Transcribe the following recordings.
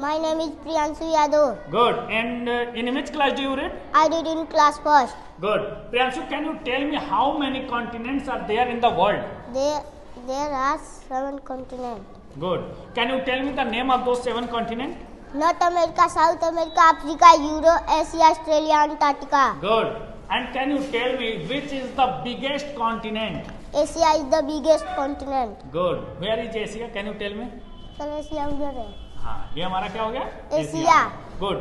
My name is Priyanshu Yadav. Good. And in which class do you read? I did in class first. Good. Priyanshu, can you tell me how many continents are there in the world? There are 7 continents. Good. Can you tell me the name of those 7 continents? North America, South America, Africa, Europe, Asia, Australia, Antarctica. Good. And can you tell me which is the biggest continent? Asia is the biggest continent. Good. Where is Asia? Can you tell me? Sir, Asia उधर है. हाँ, ये हमारा क्या हो गया? Asia. Good.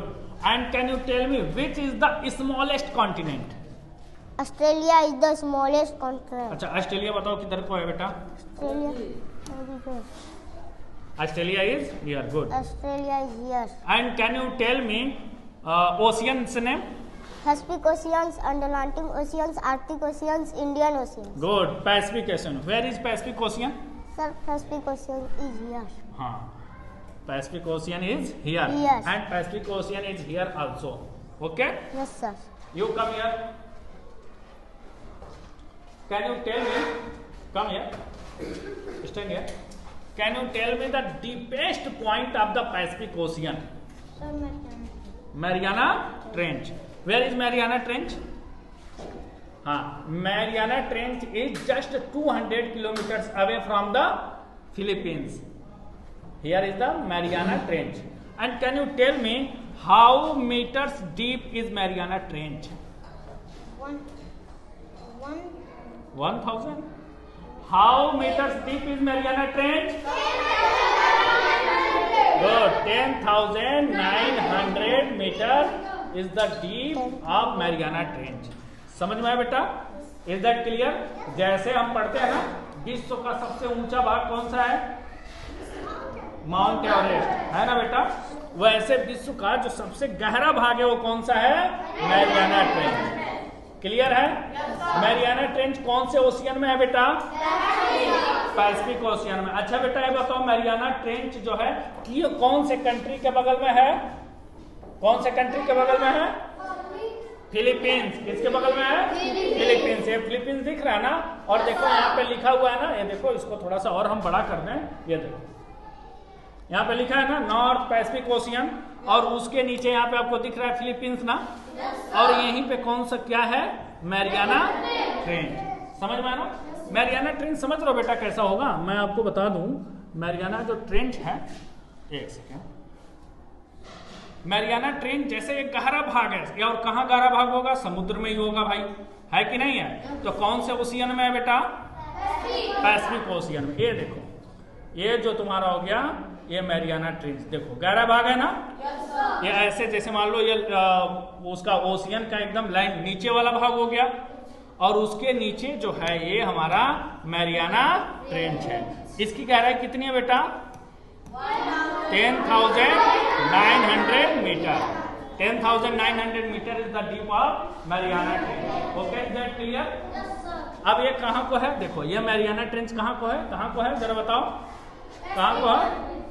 And can you tell me which is the smallest continent? Australia is the smallest continent. अच्छा, Australia बताओ किधर को है बेटा? Australia is here. Good. Australia is here. And can you tell me oceans name? Pacific Oceans, Atlantic Oceans, Arctic Oceans, Indian Oceans. Good. Pacific Ocean. Where is Pacific Ocean? Sir, Pacific Ocean is here. हाँ. Pacific Ocean is here. Yes. And Pacific Ocean is here also. Okay? Yes, sir. You come here. Can you tell me? Come here. Stand here. Can you tell me the deepest point of the Pacific Ocean? Sir, Mariana Trench. Where is Mariana Trench? हाँ, Mariana Trench is just 200 kilometers away from the Philippines. Here is the Mariana Trench. And can you tell me how meters deep is Mariana Trench? 1000. How meters deep is Mariana Trench? Good. 10,900 meters is the deep of Mariana Trench. समझ में आया बेटा? Is that clear? जैसे हम पढ़ते हैं ना, विश्व का सबसे ऊंचा भाग कौन सा है? माउंट एवरेस्ट, है ना बेटा? वैसे विश्व का जो सबसे गहरा भाग है वो कौन सा है? Mariana trench. क्लियर है? मैरियाना ट्रेंच कौन से ओशियन में है बेटा? पैसिफिक ओशियन में. अच्छा बेटा ये बताओ, मैरियाना ट्रेंच जो है ये कौन से कंट्री के बगल में है? कौन से कंट्री के बगल में है? फिलीपींस. किसके बगल में है? फिलीपींस. ये फिलीपींस दिख रहा है ना? और देखो यहाँ पे लिखा हुआ है ना, ये देखो इसको थोड़ा सा और हम बड़ा कर दें. ये देखो यहाँ पे लिखा है ना नॉर्थ पैसिफिक ओशियन, और उसके नीचे यहाँ पे आपको दिख रहा है फिलीपींस ना, और यहीं पे कौन सा क्या है? Mariana trench. समझ में आया ना? मैरियाना ट्रेंच समझ रहे हो बेटा कैसा होगा? मैं आपको बता दूं, मैरियाना जो ट्रेंच है, एक सेकेंड. मैरियाना ट्रेंच जैसे एक गहरा भाग है, और कहाँ गहरा भाग होगा? समुद्र में ही होगा भाई, है कि नहीं है? तो कौन से ओशियन में है बेटा? पैसिफिक ओशियन में. ये देखो, ये जो तुम्हारा हो गया ये मैरियाना ट्रेंच. देखो गहरा भाग है ना? ये ऐसे जैसे मान लो ये उसका ओशियन का एकदम लाइन नीचे वाला भाग हो गया, और उसके नीचे जो है ये हमारा मैरियाना ट्रेंच है. इसकी गहराई कितनी है बेटा? 10,900 metre. 10,900 metre is the deep of Mariana trench. Okay, is that clear? अब ये कहाँ को है? देखो ये मैरियाना ट्रेंच कहाँ को है? कहाँ को है जरा बताओ, कहाँ को है?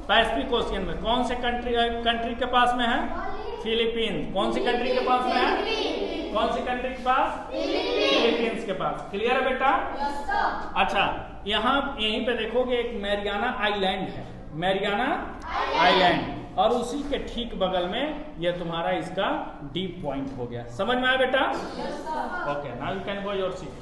पैसिफिक ओशियन में. कौन से कंट्री के पास में है? फिलीपींस. कौन सी कंट्री के पास में है? कौन सी कंट्री के पास? फिलीपींस के पास. क्लियर है बेटा? अच्छा, यहाँ यहीं पे देखोगे एक मैरियाना आइलैंड है. मैरियाना आइलैंड, और उसी के ठीक बगल में ये तुम्हारा इसका डीप पॉइंट हो गया. समझ में आया बेटा? Okay, now you can go your seat.